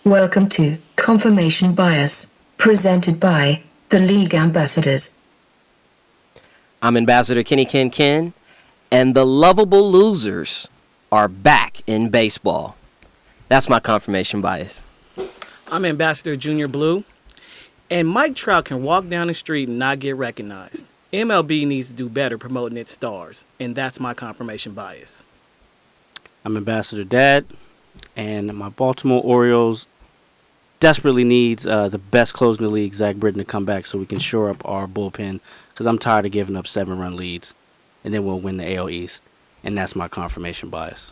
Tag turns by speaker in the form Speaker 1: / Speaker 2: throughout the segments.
Speaker 1: Welcome to Confirmation Bias, presented by the League Ambassadors.
Speaker 2: I'm Ambassador Kenny Ken, and the lovable losers are back in baseball. That's my confirmation bias.
Speaker 3: I'm Ambassador Junior Blue, and Mike Trout can walk down the street and not get recognized. MLB needs to do better promoting its stars, and that's my confirmation bias.
Speaker 4: I'm Ambassador Dad, and my Baltimore Orioles desperately needs the best closer in the league, Zach Britton, to come back so we can shore up our bullpen, because I'm tired of giving up 7-run leads, and then we'll win the AL East, and that's my confirmation bias.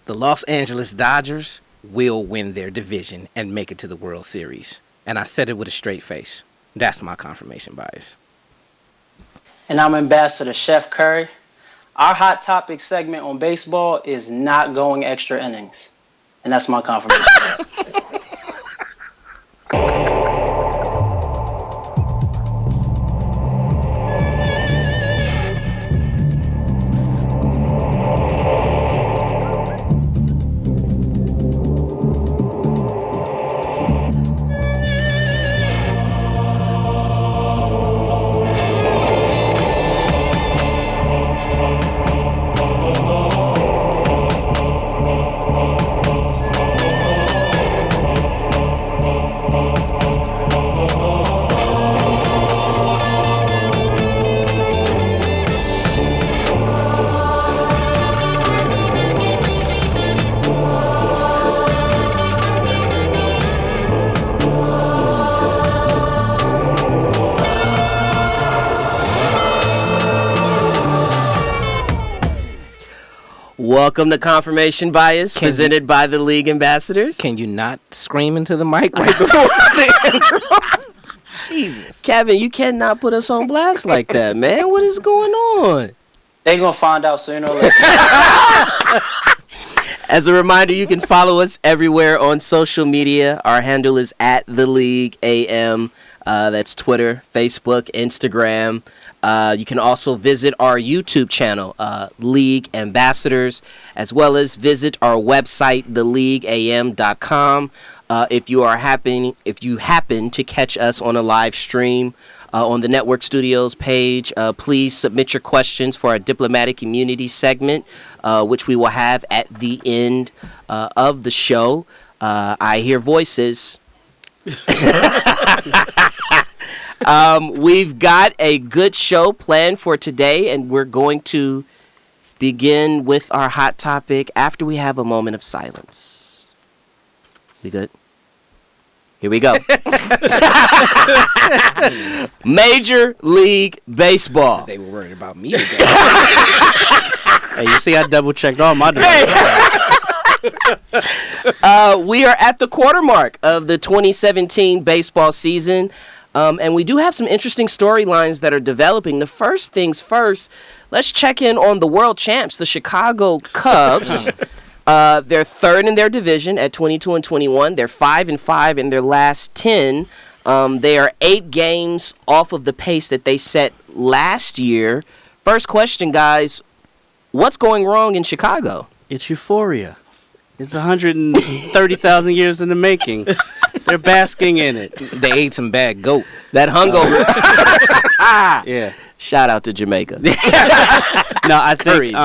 Speaker 5: The Los Angeles Dodgers will win their division and make it to the World Series. And I said it with a straight face. That's my confirmation bias.
Speaker 6: And I'm Ambassador Chef Curry. Our Hot Topic segment on baseball is not going extra innings. And that's my confirmation.
Speaker 2: Welcome to Confirmation Bias, presented by the League Ambassadors.
Speaker 5: Can you not scream into the mic right before the intro? Jesus.
Speaker 2: Kevin, you cannot put us on blast like that, man. What is going on?
Speaker 6: They're going to find out sooner or later.
Speaker 2: As a reminder, you can follow us everywhere on social media. Our handle is @TheLeagueAM. That's Twitter, Facebook, Instagram. You can also visit our YouTube channel, League Ambassadors, as well as visit our website, theleagueam.com. If you happen to catch us on a live stream on the Network Studios page, please submit your questions for our Diplomatic Immunity segment, which we will have at the end of the show. I hear voices. We've got a good show planned for today, and we're going to begin with our hot topic after we have a moment of silence. We good? Here we go. Major League Baseball.
Speaker 5: They were worried about me today.
Speaker 4: Hey, you see I double-checked all my
Speaker 2: We are at the quarter mark of the 2017 baseball season. And we do have some interesting storylines that are developing. The first things first, let's check in on the world champs, the Chicago Cubs. They're third in their division at 22-21. They're 5-5 in their last 10. They are 8 games off of the pace that they set last year. First question, guys, what's going wrong in Chicago?
Speaker 4: It's euphoria. It's 130,000 years in the making. They're basking in it.
Speaker 5: They ate some bad goat.
Speaker 2: That hungover.
Speaker 4: Yeah.
Speaker 2: Shout out to Jamaica.
Speaker 4: No, I think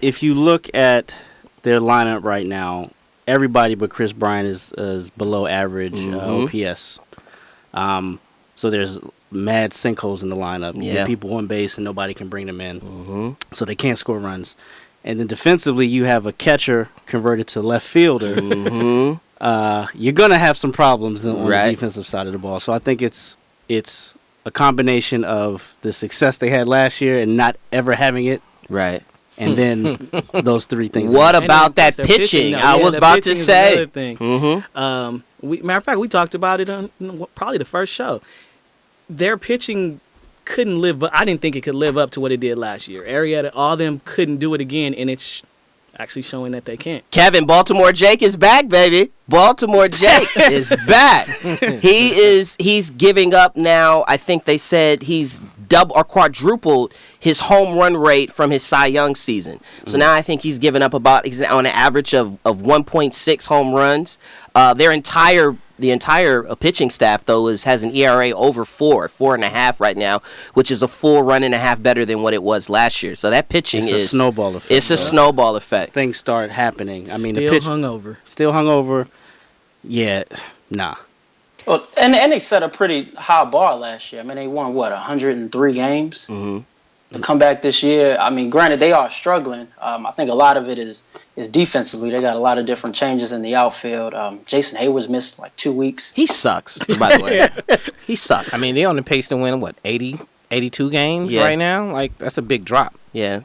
Speaker 4: if you look at their lineup right now, everybody but Chris Bryant is below average OPS. So there's mad sinkholes in the lineup. You get people on base and nobody can bring them in. So they can't score runs. And then defensively, you have a catcher converted to left fielder. You're going to have some problems on the defensive side of the ball. So I think it's a combination of the success they had last year and not ever having it.
Speaker 2: Right.
Speaker 4: And then those three things.
Speaker 2: What about that pitching? I was about to say.
Speaker 3: Matter of fact, we talked about it on probably the first show. Their pitching couldn't live up. I didn't think it could live up to what it did last year. Arrieta, all them couldn't do it again, and it's actually showing that they can't.
Speaker 2: Kevin, Baltimore Jake is back, baby. Baltimore Jake is back. He's giving up now. I think they said he's double or quadrupled his home run rate from his Cy Young season. So now I think he's given up he's on an average of 1.6 home runs. The entire pitching staff, though, has an ERA over 4.5 right now, which is a full run and a half better than what it was last year. So that pitching is
Speaker 4: a snowball effect.
Speaker 2: It's a snowball effect.
Speaker 4: Things start happening. I mean,
Speaker 3: Still
Speaker 4: the pitch
Speaker 3: hungover.
Speaker 4: Yeah, nah.
Speaker 6: Well, and they set a pretty high bar last year. I mean, they won 103 games.
Speaker 2: Mm-hmm.
Speaker 6: To come back this year, I mean, granted they are struggling. I think a lot of it is defensively. They got a lot of different changes in the outfield. Jason Hayward's missed like 2 weeks.
Speaker 2: He sucks, by the way. He sucks.
Speaker 5: I mean, they're on the pace to win 82 games right now. Like, that's a big drop.
Speaker 2: Yeah.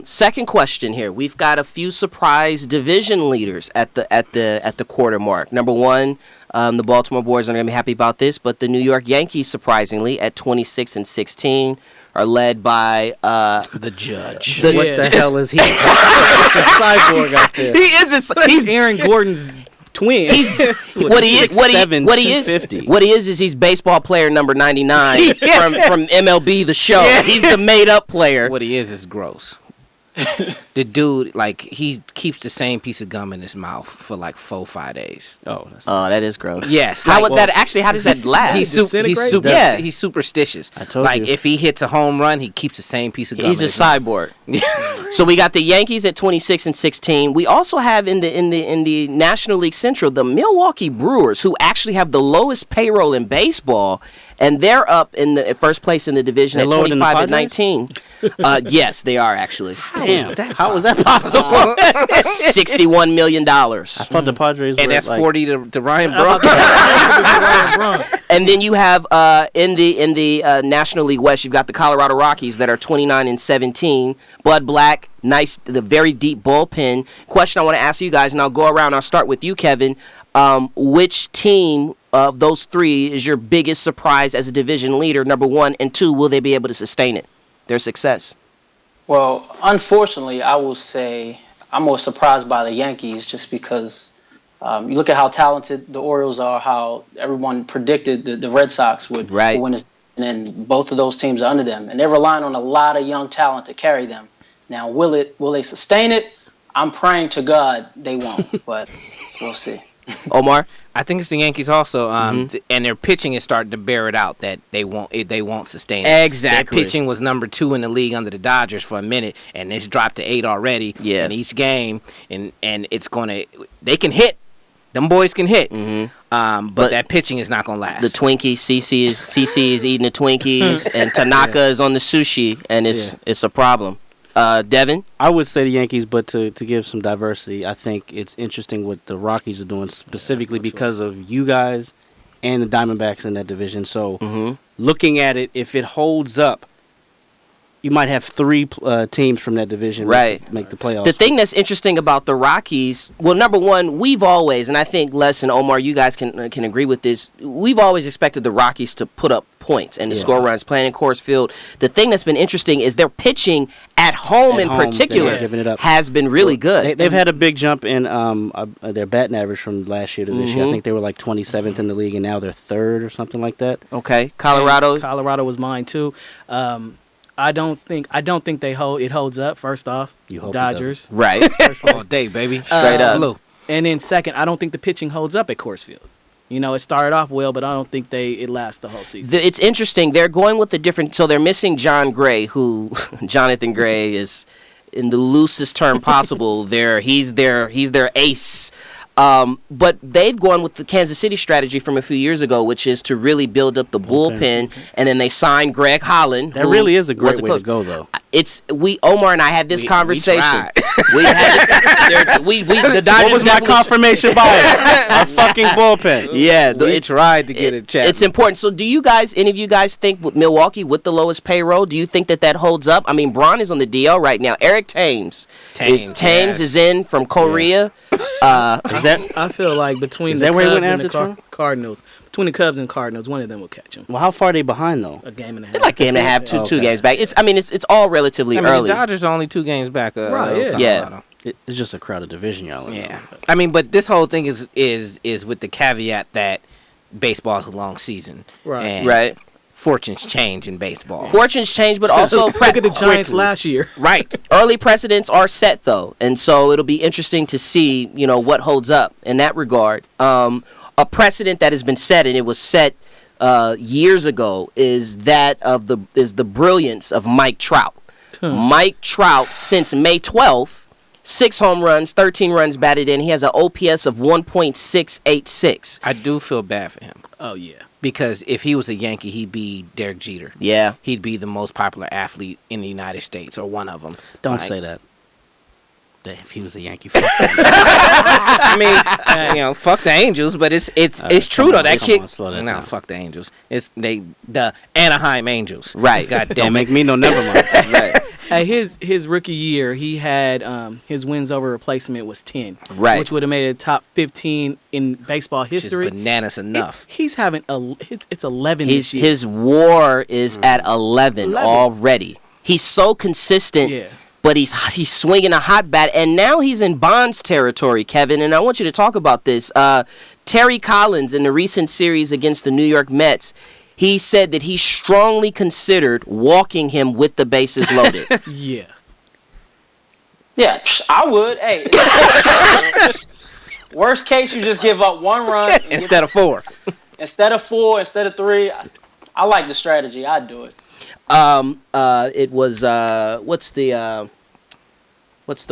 Speaker 2: Second question here. We've got a few surprise division leaders at the quarter mark. Number one, the Baltimore Boys aren't going to be happy about this, but the New York Yankees, surprisingly, at 26-16, are led by
Speaker 5: The judge.
Speaker 4: What the hell is he? The cyborg out there.
Speaker 2: He is.
Speaker 3: He's Aaron Gordon's twin.
Speaker 2: He's what he is he's baseball player number 99 from MLB The Show. Yeah. He's the made up player.
Speaker 5: What he is gross. The dude, like, he keeps the same piece of gum in his mouth for like 4-5 days.
Speaker 2: Oh, that is gross.
Speaker 5: Yes.
Speaker 2: How was that? Actually, how does that last?
Speaker 5: He's superstitious.
Speaker 4: I told
Speaker 5: like,
Speaker 4: you.
Speaker 5: if he hits a home run, he keeps the same piece of gum.
Speaker 2: He's a cyborg. So we got the Yankees at 26-16. We also have in the National League Central the Milwaukee Brewers, who actually have the lowest payroll in baseball, and they're up in the first place in the division at 25-19. Yes, they are actually.
Speaker 4: Damn, how was that possible?
Speaker 2: $61 million.
Speaker 4: I thought the Padres were
Speaker 5: and that's
Speaker 4: like,
Speaker 5: 40 to Ryan Braun.
Speaker 2: And then you have in the National League West, you've got the Colorado Rockies that are 29-17. Bud Black, the very deep bullpen. Question I want to ask you guys, and I'll go around. I'll start with you, Kevin. Which team of those three is your biggest surprise as a division leader? Number one, and two, will they be able to sustain it? Their success?
Speaker 6: Well, unfortunately, I will say I'm more surprised by the Yankees just because you look at how talented the Orioles are, how everyone predicted the Red Sox would win this, and then both of those teams are under them. And they're relying on a lot of young talent to carry them. Now, will they sustain it? I'm praying to God they won't, but we'll see.
Speaker 2: Omar?
Speaker 5: I think it's the Yankees also, and their pitching is starting to bear it out that they won't sustain it.
Speaker 2: Exactly.
Speaker 5: Their pitching was number 2 in the league under the Dodgers for a minute, and it's dropped to 8 already in each game, and it's they can hit. Them boys can hit, but that pitching is not gonna last.
Speaker 2: The Twinkies, CC is eating the Twinkies, and Tanaka is on the sushi, and it's a problem. Devin?
Speaker 4: I would say the Yankees, but to give some diversity, I think it's interesting what the Rockies are doing, specifically because of you guys and the Diamondbacks in that division. So looking at it, if it holds up, you might have 3 teams from that division make the playoffs.
Speaker 2: The thing that's interesting about the Rockies, well, number one, we've always, and I think Les and Omar, you guys can agree with this, we've always expected the Rockies to put up points and to score runs playing in Coors Field. The thing that's been interesting is their pitching at home in particular has been really good.
Speaker 4: They've had a big jump in their batting average from last year to this year. I think they were like 27th in the league, and now they're 3rd or something like that.
Speaker 2: Okay, Colorado.
Speaker 3: And Colorado was mine too. I don't think it holds up. First off, Dodgers.
Speaker 2: Right.
Speaker 5: All day, baby.
Speaker 2: Straight up.
Speaker 3: And then second, I don't think the pitching holds up at Coors Field. You know, it started off well, but I don't think it lasts the whole season.
Speaker 2: It's interesting. They're going with the different. So they're missing John Gray, who Jonathan Gray is, in the loosest term possible. He's their ace. But they've gone with the Kansas City strategy from a few years ago, which is to really build up the bullpen, and then they signed Greg Holland.
Speaker 4: That really is a great way to go, though.
Speaker 2: Omar and I had this conversation. We the Dodgers.
Speaker 4: What was my confirmation bias? Our fucking bullpen.
Speaker 2: Yeah,
Speaker 5: we tried to get it checked.
Speaker 2: It's important. So, any of you guys think with Milwaukee with the lowest payroll? Do you think that holds up? I mean, Braun is on the DL right now. Eric Thames is in from Korea.
Speaker 3: I feel like between the Cubs and the Cardinals, between the Cubs and Cardinals, one of them will catch him.
Speaker 4: Well, how far are they behind though?
Speaker 3: A game and a half.
Speaker 2: They're like game and a half, two games back. It's all relatively early.
Speaker 5: The Dodgers are only 2 games back.
Speaker 3: Right.
Speaker 2: Yeah.
Speaker 4: It's just a crowded division, y'all.
Speaker 5: Yeah. I mean, but this whole thing is with the caveat that baseball is a long season.
Speaker 3: Right.
Speaker 5: And
Speaker 2: right.
Speaker 5: fortunes change in baseball.
Speaker 2: Fortunes change, but also
Speaker 3: look at the Giants last year.
Speaker 5: Right.
Speaker 2: Early precedents are set, though, and so it'll be interesting to see, what holds up in that regard. A precedent that has been set, and it was set years ago, is the brilliance of Mike Trout. Mike Trout, since May 12th, 6 home runs, 13 runs batted in. He has an OPS of 1.686.
Speaker 5: I do feel bad for him.
Speaker 3: Oh yeah.
Speaker 5: Because if he was a Yankee, he'd be Derek Jeter.
Speaker 2: Yeah.
Speaker 5: He'd be the most popular athlete in the United States, or one of them.
Speaker 4: Don't say that. If he was a Yankee fan.
Speaker 5: I mean, fuck the Angels, but it's true though. That kid. Fuck the Angels. It's the Anaheim Angels.
Speaker 2: Right.
Speaker 5: God damn
Speaker 4: Don't make me no never mind.
Speaker 2: Right.
Speaker 3: Hey, his rookie year, he had his wins over replacement was 10,
Speaker 2: right,
Speaker 3: which would have made it top 15 in baseball history.
Speaker 5: Just bananas enough.
Speaker 3: He's having it's 11 this year.
Speaker 2: His WAR is at 11 already. He's so consistent.
Speaker 3: Yeah.
Speaker 2: But he's swinging a hot bat, and now he's in Bonds territory, Kevin. And I want you to talk about this. Terry Collins, in the recent series against the New York Mets, he said that he strongly considered walking him with the bases loaded.
Speaker 3: Yeah.
Speaker 6: Yeah, I would. Hey. Worst case, you just give up 1 run
Speaker 5: instead of 4.
Speaker 6: Instead of 4, instead of 3. I like the strategy. I'd do it.
Speaker 2: It was what's the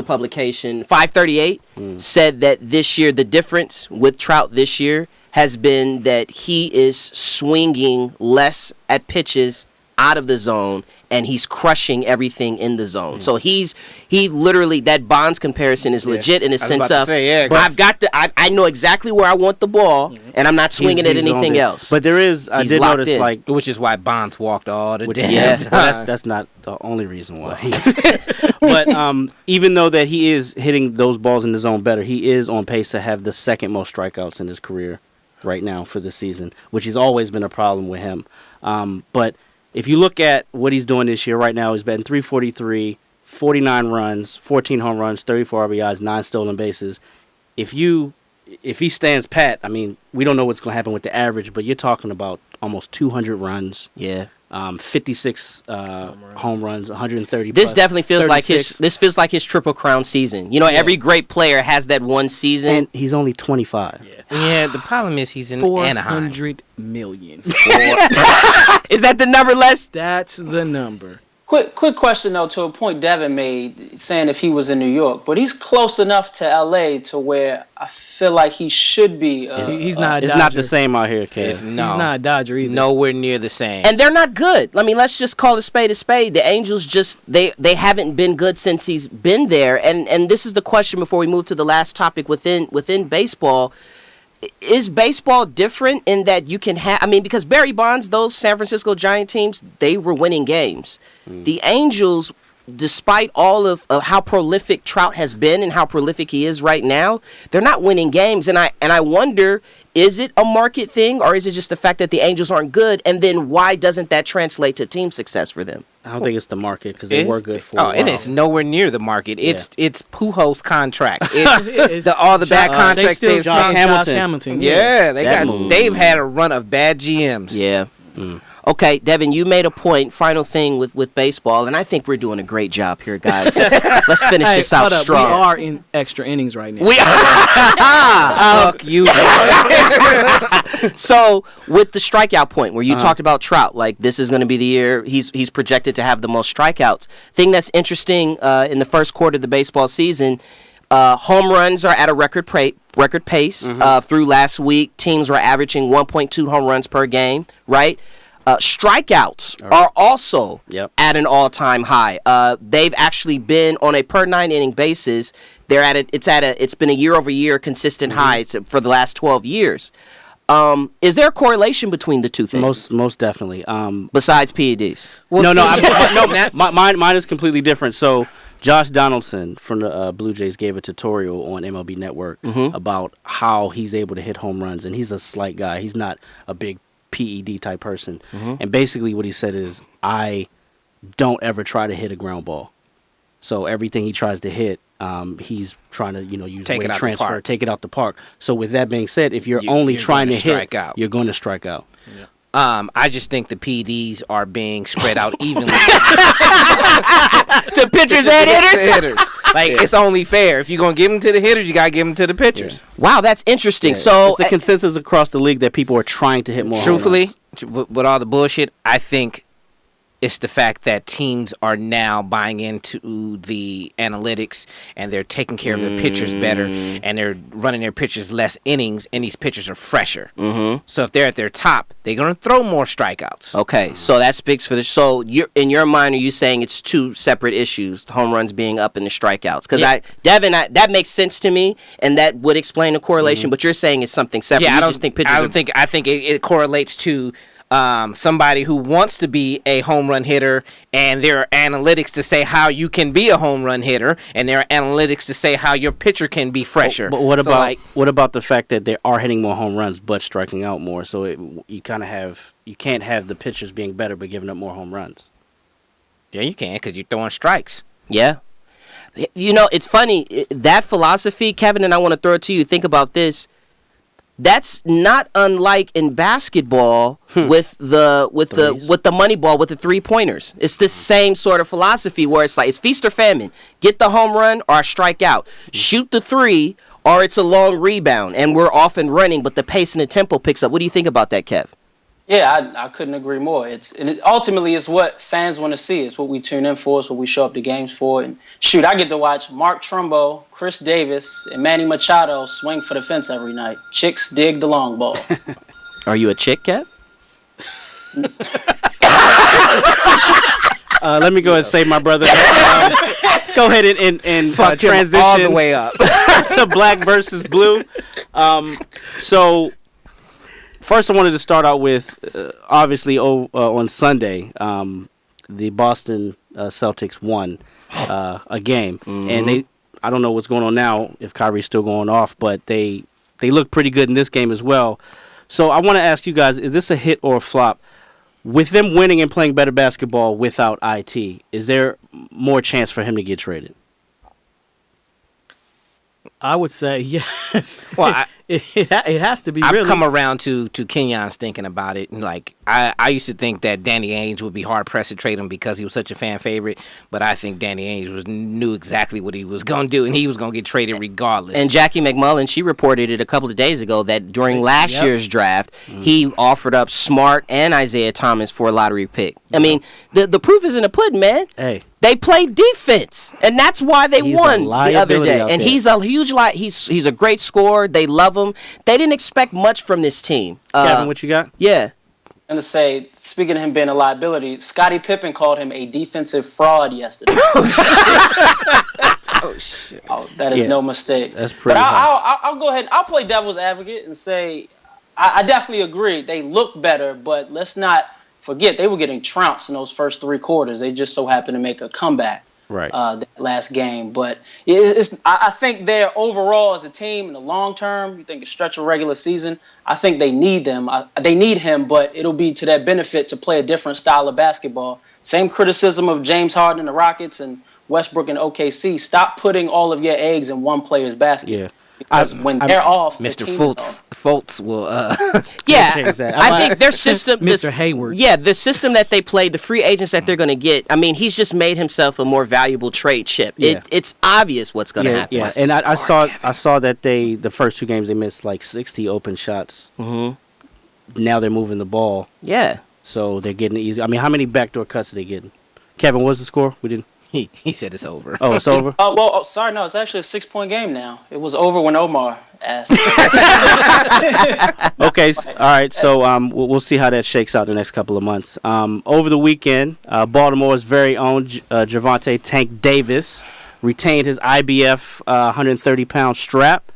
Speaker 2: publication? 538 said that this year the difference with Trout this year has been that he is swinging less at pitches out of the zone, and he's crushing everything in the zone. So he literally, that Bonds comparison is legit in the sense of I know exactly where I want the ball, and I'm not swinging at anything else.
Speaker 4: But there is, I did notice in.
Speaker 5: Which is why Bonds walked all the damn time.
Speaker 4: Well, that's not the only reason why. But even though that he is hitting those balls in the zone better, he is on pace to have the second most strikeouts in his career right now for this season, which has always been a problem with him. But if you look at what he's doing this year right now, he's batting .343, 49 runs, 14 home runs, 34 RBIs, 9 stolen bases. If he stands pat, I mean, we don't know what's going to happen with the average, but you're talking about almost 200 runs.
Speaker 2: Yeah.
Speaker 4: 56 home runs, 130.
Speaker 2: This definitely feels
Speaker 4: 36.
Speaker 2: like his Triple Crown season. Every great player has that one season.
Speaker 4: And he's only 25.
Speaker 5: Yeah, the problem is he's in Anaheim.
Speaker 3: $400 million.
Speaker 2: Is that the number, Les?
Speaker 3: That's the number.
Speaker 6: Quick question though, to a point Devin made, saying if he was in New York, but he's close enough to LA to where I feel like he should be.
Speaker 3: He's not.
Speaker 4: It's not the same out here, Kev.
Speaker 3: He's not a Dodger either.
Speaker 5: Nowhere near the same.
Speaker 2: And they're not good. I mean, let's just call a spade a spade. The Angels just they haven't been good since he's been there. And this is the question before we move to the last topic within baseball. Is baseball different in that you can have... I mean, because Barry Bonds, those San Francisco Giant teams, they were winning games. The Angels, despite all of how prolific Trout has been and how prolific he is right now, they're not winning games. And I wonder, is it a market thing, or is it just the fact that the Angels aren't good? And then why doesn't that translate to team success for them?
Speaker 4: I don't think it's the market because they were good for a while.
Speaker 5: And it's nowhere near the market. It's Pujols' contract. It's all the bad contracts they've
Speaker 3: Josh
Speaker 5: signed.
Speaker 3: Hamilton.
Speaker 5: Yeah, they've had a run of bad GMs.
Speaker 2: Yeah. Okay, Devin, you made a point. Final thing with baseball, and I think we're doing a great job here, guys. Let's finish this out strong.
Speaker 3: We are in extra innings right now.
Speaker 2: We are.
Speaker 5: Fuck you.
Speaker 2: So, with the strikeout point, where you talked about Trout, like this is going to be the year he's projected to have the most strikeouts. Thing that's interesting in the first quarter of the baseball season, home runs are at a record pace. Through last week, teams were averaging 1.2 home runs per game. Right. Strikeouts are also at an all-time high. They've actually been on a per 9-inning basis. It's been a year-over-year consistent high for the last 12 years. Is there a correlation between the two things?
Speaker 4: Most definitely.
Speaker 2: Besides PEDs.
Speaker 4: Mine is completely different. So Josh Donaldson from the Blue Jays gave a tutorial on MLB Network about how he's able to hit home runs, and he's a slight guy. He's not a big PED type person. And basically what he said is, I don't ever try to hit a ground ball. So everything he tries to hit, he's trying to, use weight transfer, take it out the park. So with that being said, if you're only trying to hit, you're going to strike out.
Speaker 5: I just think the PDs are being spread out evenly
Speaker 2: To pitchers and hitters?
Speaker 5: Like, it's only fair. If you're going to give them to the hitters, you got to give them to the pitchers.
Speaker 2: Wow, that's interesting. So
Speaker 4: it's a consensus across the league that people are trying to hit more.
Speaker 5: Truthfully, with all the bullshit, I think it's the fact that teams are now buying into the analytics and they're taking care of their pitchers better and they're running their pitchers less innings and these pitchers are fresher. So if they're at their top, they're going to throw more strikeouts.
Speaker 2: Okay, so that speaks for the. So in your mind, are you saying it's two separate issues, the home runs being up and the strikeouts? Because that makes sense to me, and that would explain the correlation. But you're saying it's something separate.
Speaker 5: Yeah,
Speaker 2: I
Speaker 5: think it correlates to somebody who wants to be a home run hitter, and there are analytics to say how you can be a home run hitter, and there are analytics to say how your pitcher can be fresher.
Speaker 4: But what about the fact that they are hitting more home runs but striking out more? So you can't have the pitchers being better but giving up more home runs.
Speaker 5: Yeah, you can, because you're throwing strikes.
Speaker 2: Yeah. You know, it's funny, that philosophy, Kevin, and I want to throw it to you. Think about this. That's not unlike in basketball with the money ball, with the 3-pointers. It's the same sort of philosophy where it's like it's feast or famine. Get the home run or strike out. Shoot the 3 or it's a long rebound, and we're often running, but the pace and the tempo picks up. What do you think about that, Kev?
Speaker 6: Yeah, I couldn't agree more. It ultimately is what fans want to see. It's what we tune in for. It's what we show up to games for. And shoot, I get to watch Mark Trumbo, Chris Davis, and Manny Machado swing for the fence every night. Chicks dig the long ball.
Speaker 2: Are you a chick, Kev?
Speaker 4: Let me go ahead and say, my brother. Let's go ahead and transition
Speaker 5: all the way up
Speaker 4: to black versus blue. So. First, I wanted to start out with, obviously, on Sunday, the Boston Celtics won a game. And I don't know what's going on now, if Kyrie's still going off, but they look pretty good in this game as well. So I want to ask you guys, is this a hit or a flop? With them winning and playing better basketball without IT, is there more chance for him to get traded?
Speaker 3: I would say yes.
Speaker 5: Well,
Speaker 3: it has to be.
Speaker 5: I've
Speaker 3: really.
Speaker 5: come around to Kenyon's thinking about it. And like I used to think that Danny Ainge would be hard pressed to trade him because he was such a fan favorite. But I think Danny Ainge knew exactly what he was going to do, and he was going to get traded regardless.
Speaker 2: And Jackie McMullen, she reported it a couple of days ago that during last year's draft, he offered up Smart and Isaiah Thomas for a lottery pick. I mean, the proof is in the pudding, man.
Speaker 4: Hey.
Speaker 2: They played defense, and that's why they won the other day. And he's a huge he's a great scorer. They love him. They didn't expect much from this team.
Speaker 4: Kevin, what you got?
Speaker 2: Yeah.
Speaker 6: I'm going to say, speaking of him being a liability, Scottie Pippen called him a defensive fraud yesterday.
Speaker 5: Oh, shit.
Speaker 6: Oh, that is no mistake.
Speaker 4: That's pretty
Speaker 6: But I'll go ahead. I'll play devil's advocate and say I definitely agree. They look better, but let's not forget they were getting trounced in those first 3 quarters. They just so happened to make a comeback that last game. But I think they're overall as a team in the long term, you think a stretch of regular season, I think they need them. They need him, but it'll be to their benefit to play a different style of basketball. Same criticism of James Harden and the Rockets and Westbrook and OKC. Stop putting all of your eggs in one player's basket.
Speaker 4: Yeah.
Speaker 6: Because when they're off,
Speaker 5: Mr. Fultz will.
Speaker 2: Yeah, I think their system,
Speaker 3: Mr. Hayward.
Speaker 2: Yeah, the system that they play, the free agents that they're going to get. I mean, he's just made himself a more valuable trade chip.
Speaker 4: Yeah.
Speaker 2: It's obvious what's going to happen.
Speaker 4: Yeah, and I saw that the first 2 games they missed like 60 open shots. Mm-hmm. Now they're moving the ball.
Speaker 2: Yeah,
Speaker 4: so they're getting easy. I mean, how many backdoor cuts are they getting? Kevin, what's the score? We didn't.
Speaker 5: He said it's over.
Speaker 4: Oh, it's over?
Speaker 6: Sorry, no, it's actually a 6-point game now. It was over when Omar asked.
Speaker 4: Okay, all right, so we'll see how that shakes out the next couple of months. Over the weekend, Baltimore's very own Javonte Tank Davis retained his IBF 130-pound strap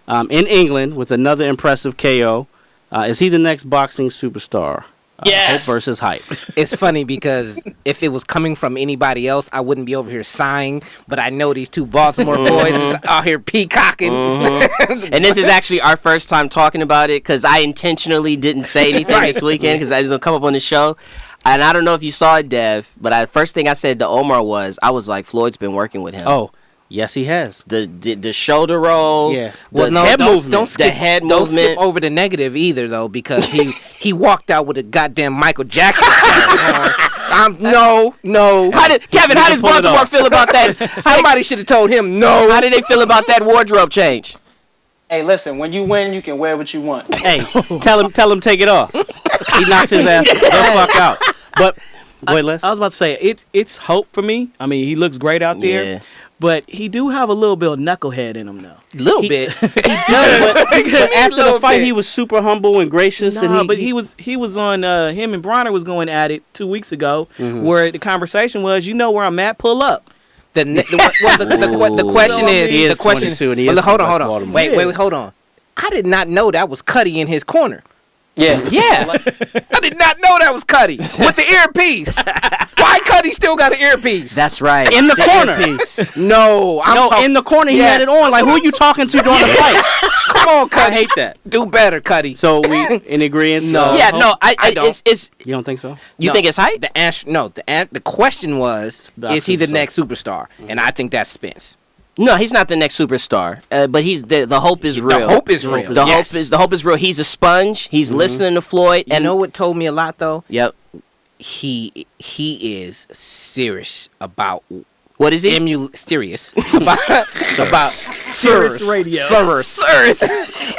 Speaker 4: in England with another impressive KO. Is he the next boxing superstar?
Speaker 6: Yes.
Speaker 4: Hope versus hype.
Speaker 5: It's funny because if it was coming from anybody else, I wouldn't be over here sighing. But I know these 2 Baltimore boys is out here peacocking.
Speaker 2: And this is actually our first time talking about it because I intentionally didn't say anything this weekend because I was going to come up on the show. And I don't know if you saw it, Dev, but the first thing I said to Omar was, I was like, Floyd's been working with him.
Speaker 4: Oh, Yes, he has.
Speaker 2: The shoulder roll.
Speaker 4: Yeah.
Speaker 2: The
Speaker 4: Well,
Speaker 2: head movement.
Speaker 5: Don't skip,
Speaker 2: the head
Speaker 5: don't
Speaker 2: movement.
Speaker 5: skip over the negative either, though, because he walked out with a goddamn Michael Jackson shirt on. No.
Speaker 2: How does Baltimore feel about that?
Speaker 5: Somebody should have told him no.
Speaker 2: How did they feel about that wardrobe change?
Speaker 6: Hey, listen, when you win, you can wear what you want.
Speaker 4: Hey, tell him take it off. He knocked his ass the fuck out. But wait, Les.
Speaker 3: I was about to say it's hope for me. I mean, he looks great out there.
Speaker 2: Yeah.
Speaker 3: But he do have a little bit of knucklehead in him, though.
Speaker 5: Little bit.
Speaker 4: But after the fight, he was super humble and gracious.
Speaker 3: But he was on him and Bronner was going at it 2 weeks ago, where the conversation was, you know where I'm at, pull up.
Speaker 5: The question is,
Speaker 4: He is
Speaker 5: the question
Speaker 4: 22 and he is
Speaker 5: well, hold on.
Speaker 4: Baltimore.
Speaker 5: Wait, hold on. I did not know that was Cuddy in his corner.
Speaker 6: Yeah.
Speaker 5: Yeah. I did not know that was Cuddy with the earpiece. Why Cuddy still got an earpiece?
Speaker 2: That's right.
Speaker 4: In the corner.
Speaker 5: No,
Speaker 4: In the corner, he had it on. Like, who are you talking to during the fight?
Speaker 5: Come on, Cuddy.
Speaker 4: I hate that.
Speaker 5: Do better, Cuddy.
Speaker 4: So we in agreement?
Speaker 5: No.
Speaker 2: Yeah, no, I
Speaker 5: don't.
Speaker 2: It's
Speaker 4: You don't think so?
Speaker 2: you think it's hype?
Speaker 5: The answer, no. The question was,
Speaker 4: About
Speaker 5: is he the
Speaker 4: superstar.
Speaker 5: next superstar? And I think that's Spence.
Speaker 2: No, he's not the next superstar. But he's the hope is real.
Speaker 5: The hope is real.
Speaker 2: The
Speaker 5: Yes.
Speaker 2: hope is real. He's a sponge. He's listening to Floyd.
Speaker 5: You know what told me a lot though?
Speaker 2: Yep.
Speaker 5: He is serious about
Speaker 2: What is he?
Speaker 5: serious about
Speaker 3: Serious radio.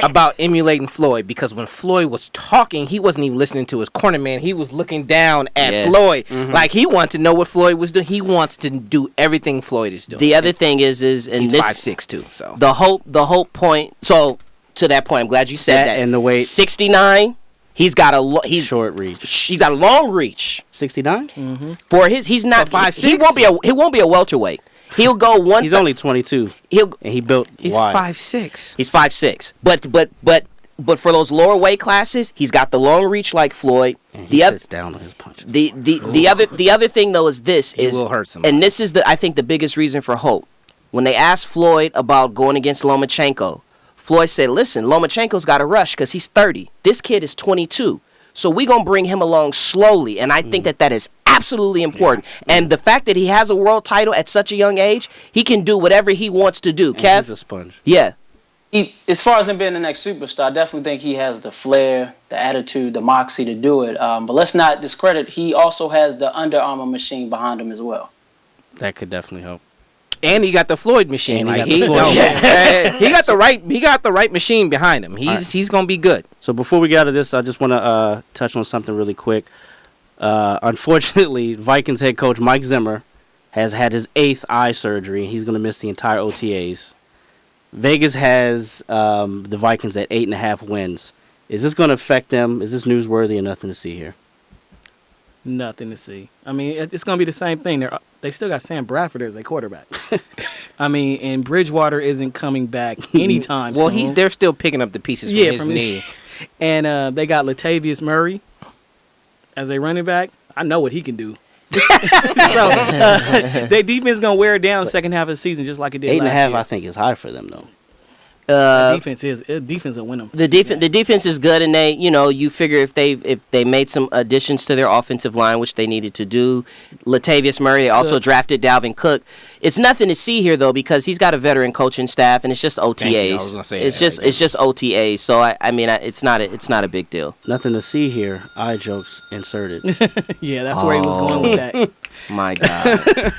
Speaker 5: about emulating Floyd, because when Floyd was talking, he wasn't even listening to his corner man. He was looking down at Floyd. Like he wanted to know what Floyd was doing. He wants to do everything Floyd is doing.
Speaker 2: The other thing is and
Speaker 5: he's
Speaker 2: this
Speaker 5: 5'6" too. So
Speaker 2: the hope point. So to that point, I'm glad you said that.
Speaker 4: And the weight.
Speaker 2: 69. He's got he's
Speaker 4: Short reach.
Speaker 2: He's got a long reach
Speaker 4: 69?
Speaker 2: for his. He's not
Speaker 5: For 5'6"?
Speaker 2: He won't be a welterweight. He'll go one.
Speaker 4: He's only 22.
Speaker 2: He'll
Speaker 4: And he built
Speaker 5: he's
Speaker 4: wide.
Speaker 5: 5'6".
Speaker 2: He's 5'6". But for those lower weight classes, he's got the long reach like Floyd.
Speaker 4: And he sits down on his punches.
Speaker 2: The other thing though is this
Speaker 5: He
Speaker 2: is
Speaker 5: will hurt somebody.
Speaker 2: and this is I think the biggest reason for hope. When they asked Floyd about going against Lomachenko, Floyd said, "Listen, Lomachenko's got to rush because he's 30. This kid is 22. So we're going to bring him along slowly." And I think that is absolutely important. Yeah. And the fact that he has a world title at such a young age, he can do whatever he wants to do.
Speaker 4: And
Speaker 2: Kev?
Speaker 4: he's a sponge.
Speaker 2: Yeah.
Speaker 6: As far as him being the next superstar, I definitely think he has the flair, the attitude, the moxie to do it. But let's not discredit, he also has the Under Armour machine behind him as well.
Speaker 4: That could definitely help.
Speaker 5: And he got the Floyd machine.
Speaker 4: And
Speaker 5: He got the right machine behind him. He's gonna be good.
Speaker 4: So before we get out of this, I just want to touch on something really quick. Unfortunately, Vikings head coach Mike Zimmer has had his 8th eye surgery, and he's going to miss the entire OTAs. Vegas has the Vikings at 8.5 wins. Is this going to affect them? Is this newsworthy or nothing to see here?
Speaker 3: Nothing to see. I mean, it's going to be the same thing. They still got Sam Bradford as a quarterback. I mean, and Bridgewater isn't coming back anytime
Speaker 5: Well,
Speaker 3: soon.
Speaker 5: they're still picking up the pieces from his knee.
Speaker 3: And they got Latavius Murray as a running back. I know what he can do. So their defense is going to wear it down the second half of the season just like it did last
Speaker 4: 8.5,
Speaker 3: year.
Speaker 4: I think, is high for them, though.
Speaker 3: Defense will win them.
Speaker 2: The defense is good, and they, you figure if they made some additions to their offensive line, which they needed to do. Latavius Murray, they also drafted Dalvin Cook. It's nothing to see here though because he's got a veteran coaching staff, and it's just OTAs.
Speaker 5: I was gonna say
Speaker 2: it's just OTAs. So I mean, it's not a big deal.
Speaker 4: Nothing to see here. Eye jokes inserted.
Speaker 3: Yeah, that's where he was going with that.
Speaker 2: My God.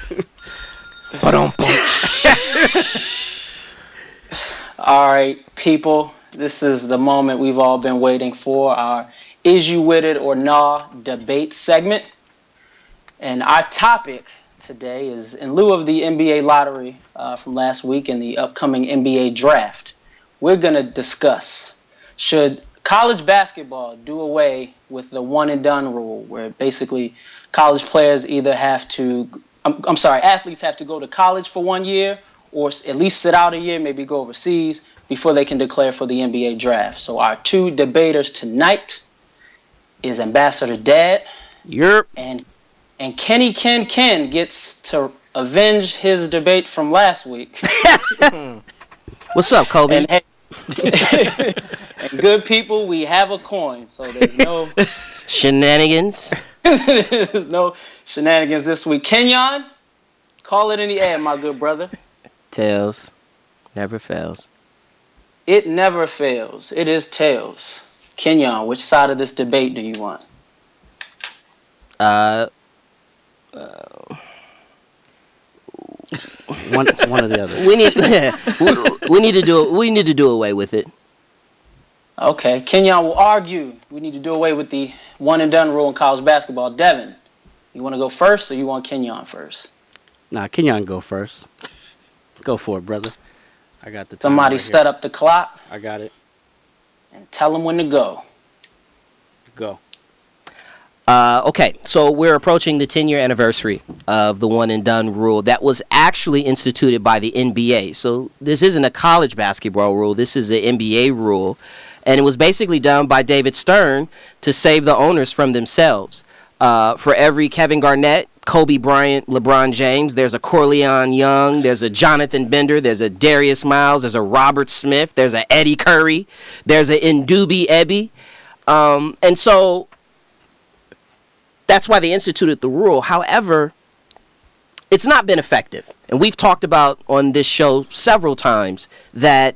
Speaker 6: All right, people, this is the moment we've all been waiting for, our Is You With It or Nah debate segment. And our topic today is, in lieu of the NBA lottery from last week and the upcoming NBA draft, we're going to discuss, should college basketball do away with the one and done rule, where basically college players either have to, athletes have to go to college for 1 year or at least sit out a year, maybe go overseas before they can declare for the NBA draft. So our two debaters tonight is Ambassador Dad.
Speaker 4: Yep.
Speaker 6: And Kenny Ken gets to avenge his debate from last week.
Speaker 2: What's up, Kobe?
Speaker 6: And, hey, and good people, we have a coin, so there's no
Speaker 2: Shenanigans.
Speaker 6: there's no shenanigans this week. Kenyon, call it in the air, my good brother.
Speaker 2: Tails. Never fails.
Speaker 6: It never fails. It is tails. Kenyon, which side of this debate do you want?
Speaker 4: One or the other.
Speaker 2: We need to do away with it.
Speaker 6: Okay, Kenyon will argue we need to do away with the one and done rule in college basketball. Devin, you want to go first or you want Kenyon first?
Speaker 4: Nah, Kenyon go first. Go for it, brother. I got the time
Speaker 6: Somebody
Speaker 4: right
Speaker 6: set
Speaker 4: here.
Speaker 6: up the clock
Speaker 4: I got it.
Speaker 6: and tell them when to go.
Speaker 4: Go.
Speaker 2: Okay, so we're approaching the 10-year anniversary of the one and done rule that was actually instituted by the NBA. So this isn't a college basketball rule. This is an NBA rule. And it was basically done by David Stern to save the owners from themselves. For every Kevin Garnett, Kobe Bryant, LeBron James, there's a Corleone Young, there's a Jonathan Bender, there's a Darius Miles, there's a Robert Smith, there's a Eddie Curry, there's a Ndubi Ebi. And so that's why they instituted the rule. However, it's not been effective. And we've talked about on this show several times that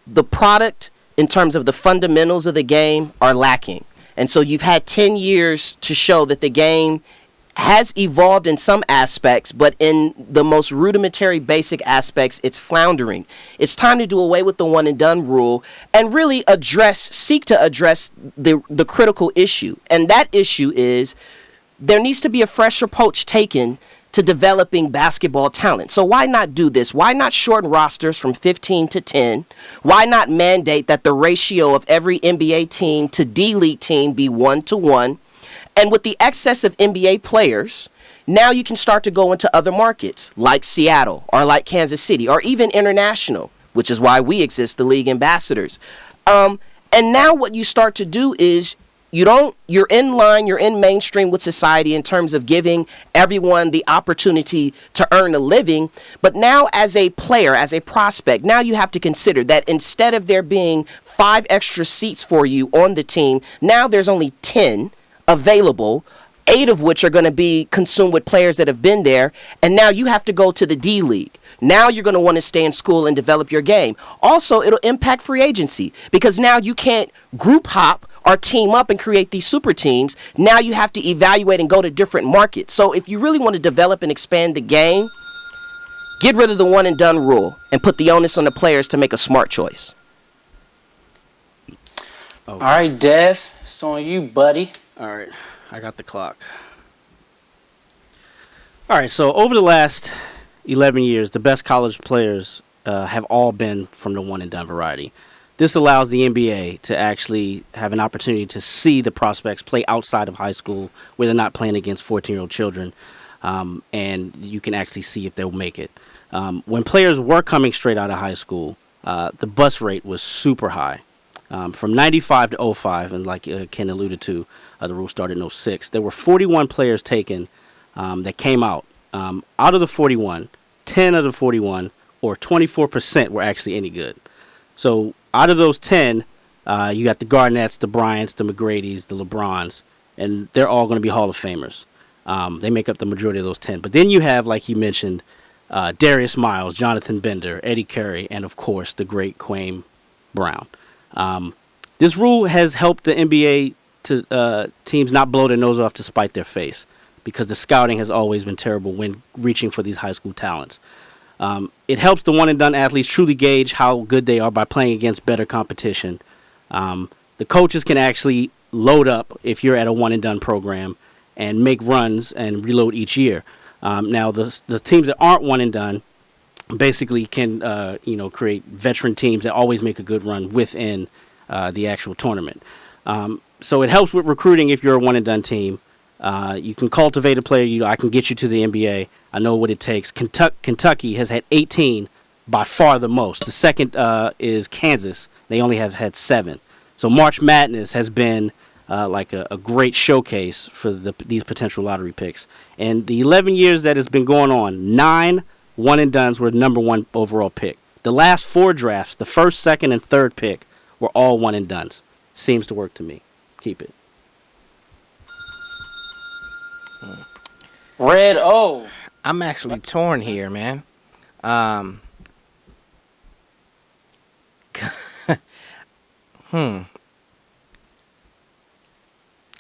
Speaker 2: the product in terms of the fundamentals of the game are lacking. And so you've had 10 years to show that the game has evolved in some aspects, but in the most rudimentary basic aspects, it's floundering. It's time to do away with the one and done rule and really seek to address the critical issue. And that issue is there needs to be a fresh approach taken to developing basketball talent. So why not do this? Why not shorten rosters from 15 to 10? Why not mandate that the ratio of every NBA team to D-League team be 1-to-1? And with the excess of NBA players, now you can start to go into other markets like Seattle or like Kansas City or even international, which is why we exist, the league ambassadors. And now what you start to do is you're in line, you're in mainstream with society in terms of giving everyone the opportunity to earn a living. But now as a player, as a prospect, now you have to consider that instead of there being 5 extra seats for you on the team, now there's only 10 available, 8 of which are going to be consumed with players that have been there. And now you have to go to the D League. Now you're going to want to stay in school and develop your game. Also, it'll impact free agency because now you can't group hop or team up and create these super teams. Now you have to evaluate and go to different markets. So if you really want to develop and expand the game, get rid of the one and done rule and put the onus on the players to make a smart choice.
Speaker 6: Okay. All right, Dev, it's on you, buddy.
Speaker 4: All right, I got the clock. All right, so over the last 11 years, the best college players have all been from the one and done variety. This allows the NBA to actually have an opportunity to see the prospects play outside of high school where they're not playing against 14-year-old children, and you can actually see if they'll make it. When players were coming straight out of high school, the bust rate was super high. From 95 to 05, and like Ken alluded to, the rule started in 06, there were 41 players taken that came out. Out of the 41, 10 of the 41, or 24%, were actually any good. So out of those 10, you got the Garnetts, the Bryants, the McGradys, the LeBrons, and they're all going to be Hall of Famers. They make up the majority of those 10. But then you have, like you mentioned, Darius Miles, Jonathan Bender, Eddie Curry, and, of course, the great Kwame Brown. This rule has helped the NBA to teams not blow their nose off to spite their face because the scouting has always been terrible when reaching for these high school talents. It helps the one-and-done athletes truly gauge how good they are by playing against better competition. The coaches can actually load up if you're at a one-and-done program and make runs and reload each year. Now, the teams that aren't one-and-done basically can create veteran teams that always make a good run within the actual tournament. So it helps with recruiting if you're a one-and-done team. You can cultivate a player. I can get you to the NBA. I know what it takes. Kentucky has had 18, by far the most. The second is Kansas. They only have had 7. So March Madness has been like a great showcase for these potential lottery picks. And the 11 years that it's been going on, 9 one-and-dones were the number 1 overall pick. The last 4 drafts, the first, second, and third pick, were all one-and-dones. Seems to work to me. Keep it.
Speaker 6: Red O.
Speaker 5: I'm actually torn here, man.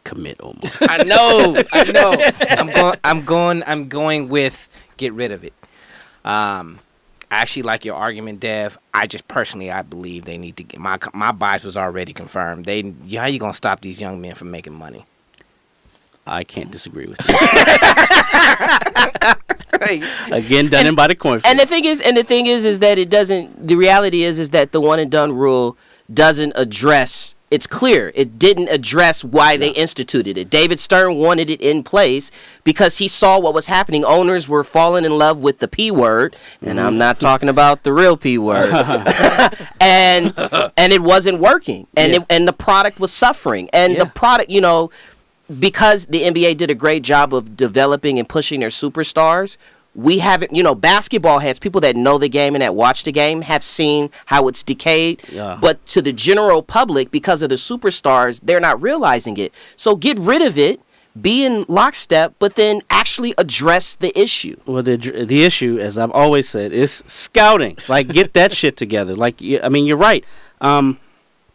Speaker 4: Commit, Omar.
Speaker 5: I know. I'm going with get rid of it. I actually like your argument, Dev. I believe they need to get my bias was already confirmed. How you gonna stop these young men from making money?
Speaker 4: I can't disagree with you. Again, done by the coin.
Speaker 2: And the thing is that it doesn't. The reality is that the one and done rule doesn't address. It's clear it didn't address why they instituted it. David Stern wanted it in place because he saw what was happening. Owners were falling in love with the P word, and I'm not talking about the real P word. and it wasn't working, and the product was suffering, and the product, because the NBA did a great job of developing and pushing their superstars. We haven't, basketball heads, people that know the game and that watch the game have seen how it's decayed. Yeah. But to the general public, because of the superstars, they're not realizing it. So get rid of it, be in lockstep, but then actually address the issue.
Speaker 4: Well, the issue, as I've always said, is scouting. Like, get that shit together. Like, I mean, you're right.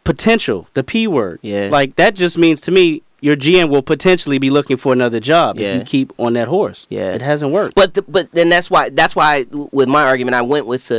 Speaker 4: Potential, the P word. Yeah. Like, that just means to me, your GM will potentially be looking for another job if you keep on that horse. Yeah, it hasn't worked.
Speaker 2: But then that's why with my argument I went with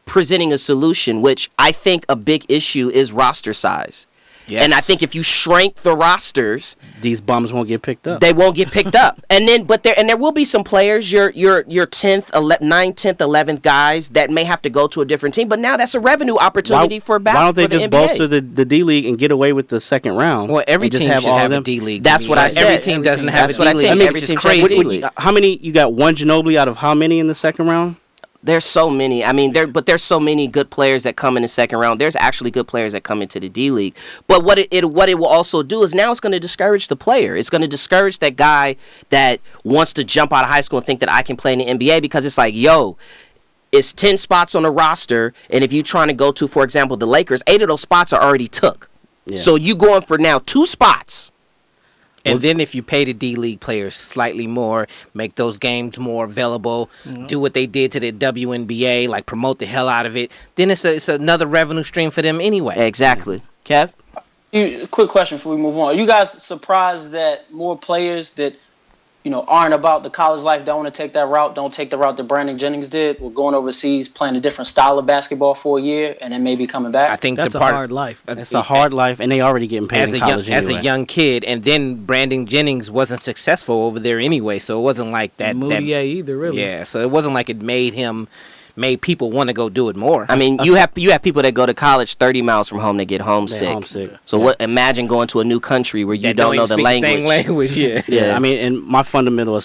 Speaker 2: presenting a solution, which I think a big issue is roster size. Yes. And I think if you shrink the rosters,
Speaker 4: these bums won't get picked up.
Speaker 2: They won't get picked up. And then there will be some players, your 10th, 9th, 10th, 11th guys that may have to go to a different team, but now that's a revenue opportunity for basketball.
Speaker 4: Why don't they just bolster the D League and get away with the second round?
Speaker 5: Well, every team should have a D League.
Speaker 2: That's what I said.
Speaker 5: Every team doesn't have a D League.
Speaker 2: I mean, every team should have a D League.
Speaker 4: How many you got? One Ginobili out of how many in the second round?
Speaker 2: There's so many. I mean, there's so many good players that come in the second round. There's actually good players that come into the D League. But what it will also do is now it's going to discourage the player. It's going to discourage that guy that wants to jump out of high school and think that I can play in the NBA, because it's like, it's 10 spots on the roster, and if you're trying to go to, for example, the Lakers, 8 of those spots are already took. Yeah. So you going for now 2 spots.
Speaker 5: And then if you pay the D League players slightly more, make those games more available, do what they did to the WNBA, like promote the hell out of it, then it's another revenue stream for them anyway.
Speaker 2: Exactly. Kev?
Speaker 6: Quick question before we move on. Are you guys surprised that more players that aren't about the college life, don't want to take that route, don't take the route that Brandon Jennings did, we're going overseas, playing a different style of basketball for a year, and then maybe coming back?
Speaker 5: I think
Speaker 3: that's a hard life.
Speaker 4: It's a hard life, and they already getting paid in college
Speaker 5: as a young kid, and then Brandon Jennings wasn't successful over there anyway, so it wasn't like that.
Speaker 3: Moutier either, really.
Speaker 5: Yeah, so it wasn't like it made people want to go do it more.
Speaker 2: I mean, you have people that go to college 30 miles from home that get homesick. So imagine going to a new country where you don't know the language.
Speaker 5: Same language,
Speaker 4: yeah. I mean, and my fundamental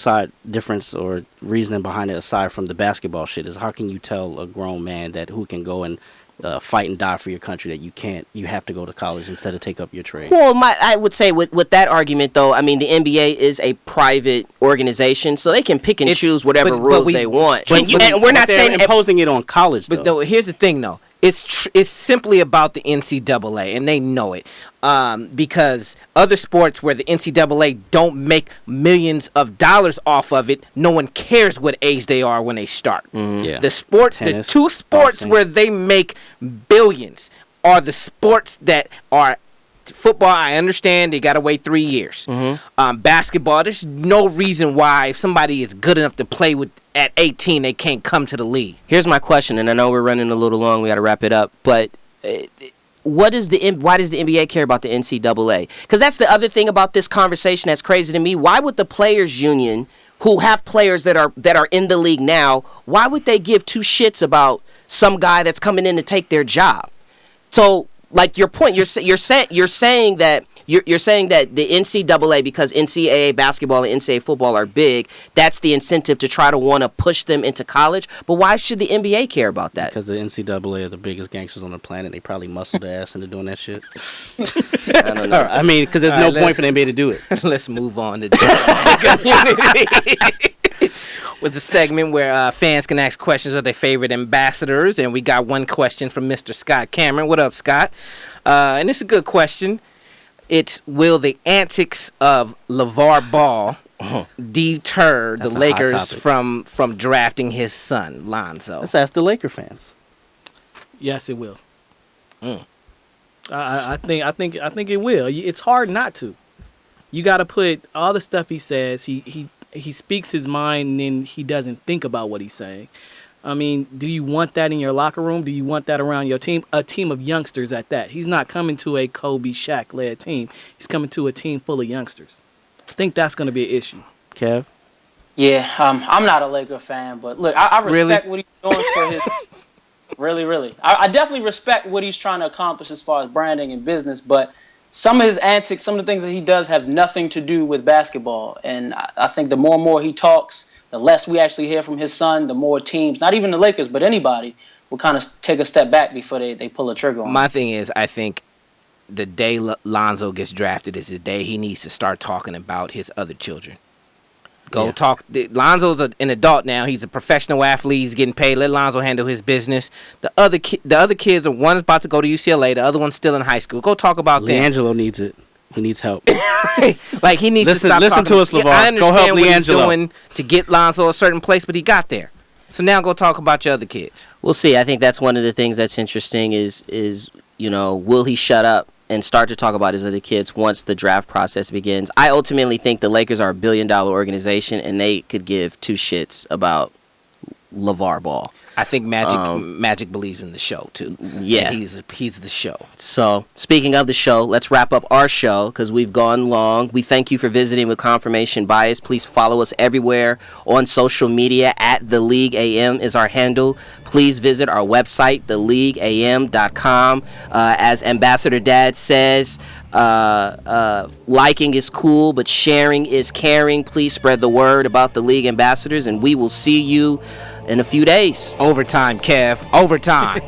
Speaker 4: difference or reasoning behind it, aside from the basketball shit, is how can you tell a grown man that who can go and fight and die for your country that you have to go to college instead of take up your trade?
Speaker 2: Well, I would say with that argument, though, I mean, the NBA is a private organization, so they can pick and choose whatever rules they want. And we're not saying
Speaker 4: imposing it on college, though.
Speaker 5: But though, here's the thing, though. It's simply about the NCAA, and they know it. Because other sports where the NCAA don't make millions of dollars off of it, no one cares what age they are when they start. Mm-hmm. Yeah. The 2 sports boxing, where they make billions are the sports that are football. I understand they got to wait 3 years. Mm-hmm. Basketball, there's no reason why if somebody is good enough to play at 18, they can't come to the league.
Speaker 2: Here's my question, and I know we're running a little long. We got to wrap it up, but why does the NBA care about the NCAA? Because that's the other thing about this conversation that's crazy to me. Why would the players union, who have players that are in the league now, why would they give 2 shits about some guy that's coming in to take their job? So, like your point, you're saying that the NCAA, because NCAA basketball and NCAA football are big, that's the incentive to try to want to push them into college. But why should the NBA care about that?
Speaker 4: Because the NCAA are the biggest gangsters on the planet. They probably muscled their ass into doing that shit.
Speaker 2: I don't know.
Speaker 4: I mean, because there's no point for the NBA to do it.
Speaker 5: Let's move on to the community. Was a segment where fans can ask questions of their favorite ambassadors, and we got one question from Mr. Scott Cameron. What up, Scott? And it's a good question. It's, will the antics of LeVar Ball deter the Lakers from drafting his son, Lonzo?
Speaker 4: Let's ask the Laker fans.
Speaker 3: Yes, it will. I think it will. It's hard not to. You got to put all the stuff he says. He speaks his mind, and then he doesn't think about what he's saying. I mean, do you want that in your locker room? Do you want that around your team? A team of youngsters at that. He's not coming to a Kobe, Shaq-led team. He's coming to a team full of youngsters. I think that's going to be an issue.
Speaker 4: Kev?
Speaker 6: Yeah, I'm not a Laker fan, but look, I respect what he's doing for his. Really. I definitely respect what he's trying to accomplish as far as branding and business, but some of his antics, some of the things that he does have nothing to do with basketball. And I think the more and more he talks, the less we actually hear from his son, the more teams, not even the Lakers, but anybody, will kind of take a step back before they pull a trigger on him.
Speaker 5: My thing is, I think the day Lonzo gets drafted is the day he needs to start talking about his other children. Talk. Lonzo's an adult now. He's a professional athlete. He's getting paid. Let Lonzo handle his business. The other kids, one is about to go to UCLA. The other one's still in high school. Go talk about them.
Speaker 4: LiAngelo needs it. He needs help.
Speaker 5: Like he needs to stop
Speaker 4: listen
Speaker 5: talking.
Speaker 4: to us, LeVar.
Speaker 5: I understand
Speaker 4: go help
Speaker 5: what he's
Speaker 4: LiAngelo.
Speaker 5: doing to get Lonzo a certain place, but he got there. So now go talk about your other kids.
Speaker 2: We'll see. I think that's one of the things that's interesting is will he shut up and start to talk about his other kids once the draft process begins. I ultimately think the Lakers are a $1 billion organization, and they could give two shits about LeVar Ball.
Speaker 5: I think Magic believes in the show too.
Speaker 2: Yeah,
Speaker 5: and he's the show.
Speaker 2: So speaking of the show, let's wrap up our show because we've gone long. We thank you for visiting with Confirmation Bias. Please follow us everywhere on social media. At The League AM is our handle. Please visit our website, theleagueam.com. As Ambassador Dad says, liking is cool, but sharing is caring. Please spread the word about the League Ambassadors, and we will see you in a few days.
Speaker 5: Overtime, Kev. Overtime.